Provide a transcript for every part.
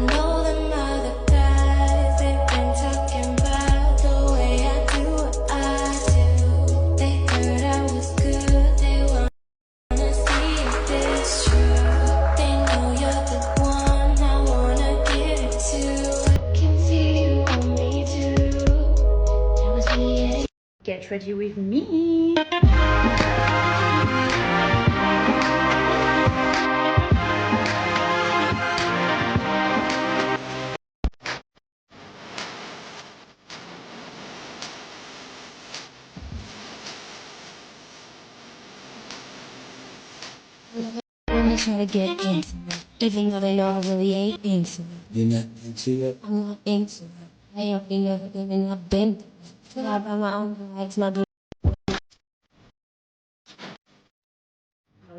know them other guys, they've been talking about the way I do what I do. They heard I was good, they wanna see if it's true. They know you're the one I wanna give it to. I can see you want me to. It was me and Get ready with me. When they try to get into me, even though they know I really ain't into me. You're not into it? I'm not into it. I ain't been everything I've been through. I buy my own life, my Alors,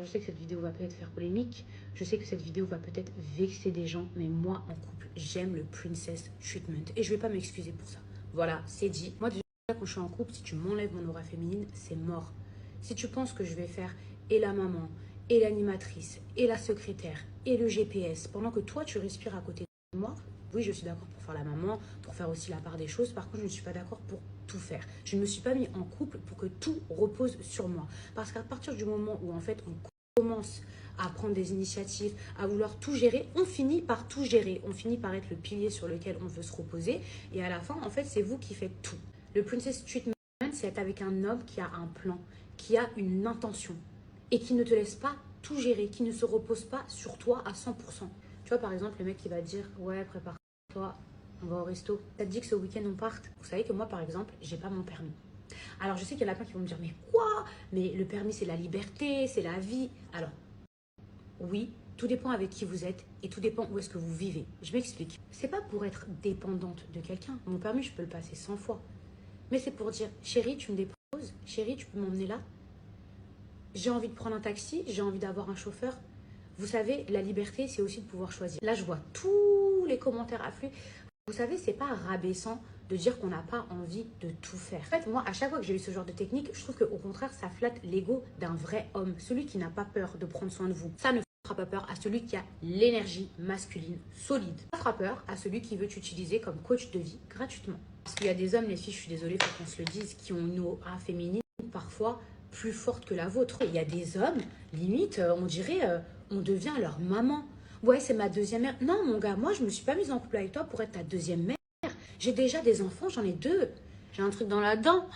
je sais que cette vidéo va peut-être faire polémique, je sais que cette vidéo va peut-être vexer des gens, mais moi, en couple, j'aime le princess treatment. Et je vais pas m'excuser pour ça. Voilà, c'est dit. Moi, déjà, quand je suis en couple, si tu m'enlèves mon aura féminine, c'est mort. Si tu penses que je vais faire et la maman, et l'animatrice, et la secrétaire, et le GPS, pendant que toi, tu respires à côté de moi, oui, je suis d'accord pour faire la maman, pour faire aussi la part des choses. Par contre, je ne suis pas d'accord pour tout faire. Je ne me suis pas mis en couple pour que tout repose sur moi. Parce qu'à partir du moment où, en fait, on commence à prendre des initiatives, à vouloir tout gérer, on finit par tout gérer. On finit par être le pilier sur lequel on veut se reposer. Et à la fin, en fait, c'est vous qui faites tout. Le princess treatment, c'est être avec un homme qui a un plan, qui a une intention et qui ne te laisse pas tout gérer, qui ne se repose pas sur toi à 100%. Tu vois, par exemple, le mec qui va dire « Ouais, prépare-toi, on va au resto. » Ça te dit que ce week-end, on parte. Vous savez que moi, par exemple, j'ai pas mon permis. Alors, je sais qu'il y en a plein qui vont me dire « Mais quoi? Mais le permis, c'est la liberté, c'est la vie. » Alors, oui, tout dépend avec qui vous êtes et tout dépend où est-ce que vous vivez. Je m'explique. C'est pas pour être dépendante de quelqu'un. Mon permis, je peux le passer 100 fois. Mais c'est pour dire « Chérie, tu me déposes? Chérie, tu peux m'emmener là? J'ai envie de prendre un taxi, j'ai envie d'avoir un chauffeur. » Vous savez, la liberté, c'est aussi de pouvoir choisir. Là, je vois tous les commentaires affluer. Vous savez, c'est pas rabaissant de dire qu'on n'a pas envie de tout faire. En fait, moi, à chaque fois que j'ai eu ce genre de technique, je trouve qu'au contraire, ça flatte l'ego d'un vrai homme. Celui qui n'a pas peur de prendre soin de vous. Ça ne fera pas peur à celui qui a l'énergie masculine solide. Ça fera peur à celui qui veut t'utiliser comme coach de vie gratuitement. Parce qu'il y a des hommes, les filles, je suis désolée, il faut qu'on se le dise, qui ont une aura féminine parfois plus forte que la vôtre. Il y a des hommes, limite, on dirait, on devient leur maman. Ouais, c'est ma deuxième mère. Non, mon gars, moi, je me suis pas mise en couple avec toi pour être ta deuxième mère. J'ai déjà des enfants, j'en ai 2. J'ai un truc dans la dent.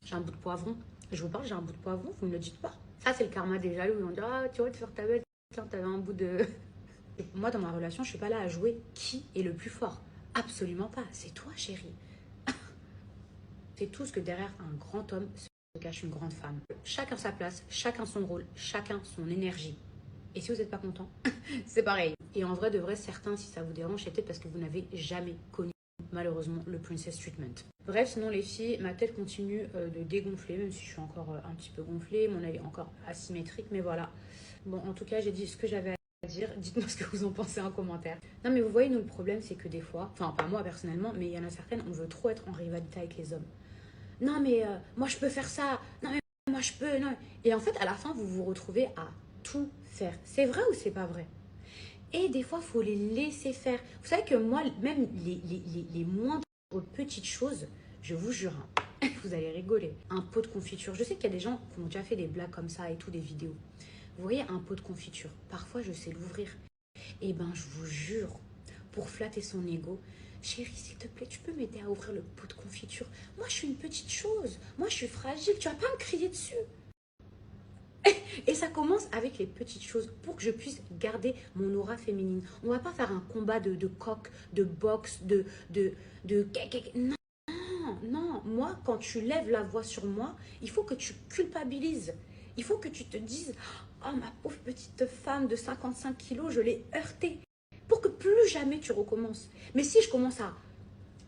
J'ai un bout de poivron. Je vous parle, j'ai un bout de poivron, vous me le dites pas. Ça, c'est le karma des jaloux. Ils vont dire, ah, tu vois, te faire ta belle. Tiens, t'avais un bout de... Moi, dans ma relation, je suis pas là à jouer qui est le plus fort. Absolument pas. C'est toi, chérie. C'est tout ce que derrière un grand homme se cache une grande femme. Chacun sa place, chacun son rôle, chacun son énergie. Et si vous n'êtes pas content, c'est pareil. Et en vrai de vrai, certains, si ça vous dérange, c'est peut-être parce que vous n'avez jamais connu, malheureusement, le princess treatment. Bref, sinon les filles, ma tête continue de dégonfler, même si je suis encore un petit peu gonflée, mon œil est encore asymétrique, mais voilà. Bon, en tout cas, j'ai dit ce que j'avais à dire. Dites-moi ce que vous en pensez en commentaire. Non, mais vous voyez, nous, le problème, c'est que des fois, enfin, pas moi personnellement, mais il y en a certaines, on veut trop être en rivalité avec les hommes. Non, mais moi, je peux faire ça. Non, mais moi, je peux. Non. Et en fait, à la fin, vous vous retrouvez à tout faire. C'est vrai ou c'est pas vrai? Et des fois, il faut les laisser faire. Vous savez que moi, même les moindres petites choses, je vous jure, hein, vous allez rigoler. Un pot de confiture. Je sais qu'il y a des gens qui ont déjà fait des blagues comme ça et tout, des vidéos. Vous voyez, un pot de confiture. Parfois, je sais l'ouvrir. Et ben, je vous jure, pour flatter son ego, chérie, s'il te plaît, tu peux m'aider à ouvrir le pot de confiture? Moi, je suis une petite chose. Moi, je suis fragile. Tu vas pas me crier dessus. Et ça commence avec les petites choses pour que je puisse garder mon aura féminine. On va pas faire un combat de coq, de boxe, Non, non. Moi, quand tu lèves la voix sur moi, il faut que tu culpabilises. Il faut que tu te dises, oh, ma pauvre petite femme de 55 kilos, je l'ai heurtée. Pour que plus jamais tu recommences. Mais si je commence à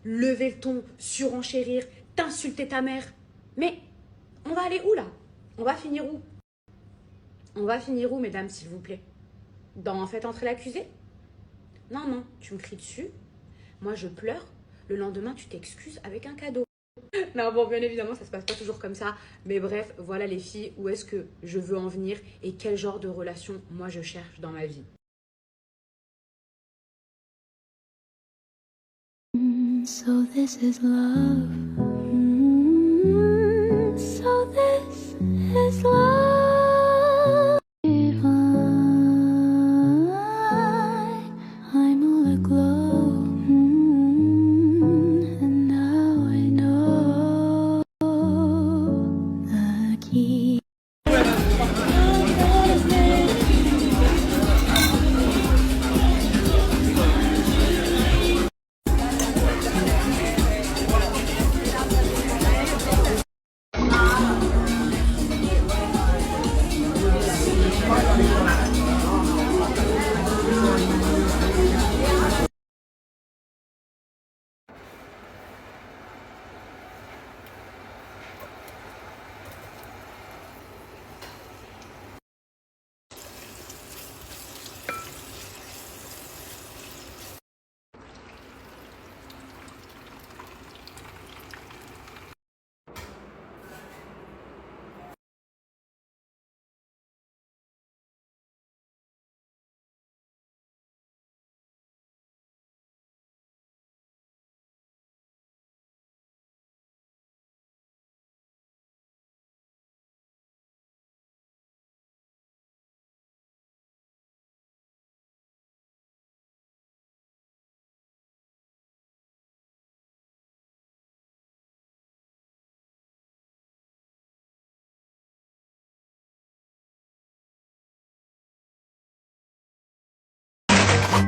lever le ton, surenchérir, t'insulter ta mère, mais on va aller où là? On va finir où? On va finir où, mesdames, s'il vous plaît? Dans Faites entrer l'accusé? Non, non, tu me cries dessus. Moi, je pleure. Le lendemain, tu t'excuses avec un cadeau. Non, bon, bien évidemment, ça se passe pas toujours comme ça. Mais bref, voilà les filles, où est-ce que je veux en venir et quel genre de relation moi je cherche dans ma vie. So this is love. So this is love. I'm all aglow. And now I know the key.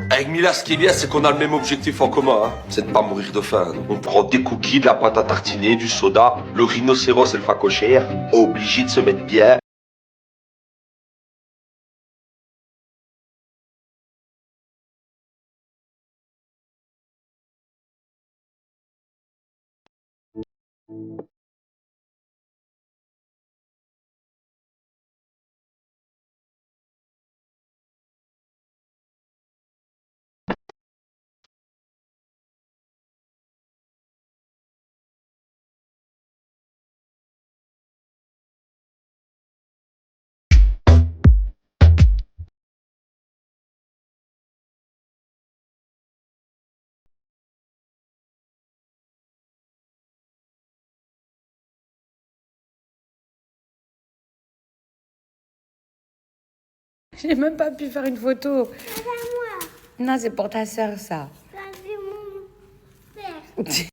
Avec Mila, ce qui est bien, c'est qu'on a le même objectif en commun, hein. C'est de pas mourir de faim. Donc on prend des cookies, de la pâte à tartiner, du soda, le rhinocéros et le facochère, obligé de se mettre bien. J'ai même pas pu faire une photo. Non, c'est pour ta sœur, ça. Ça, c'est mon père.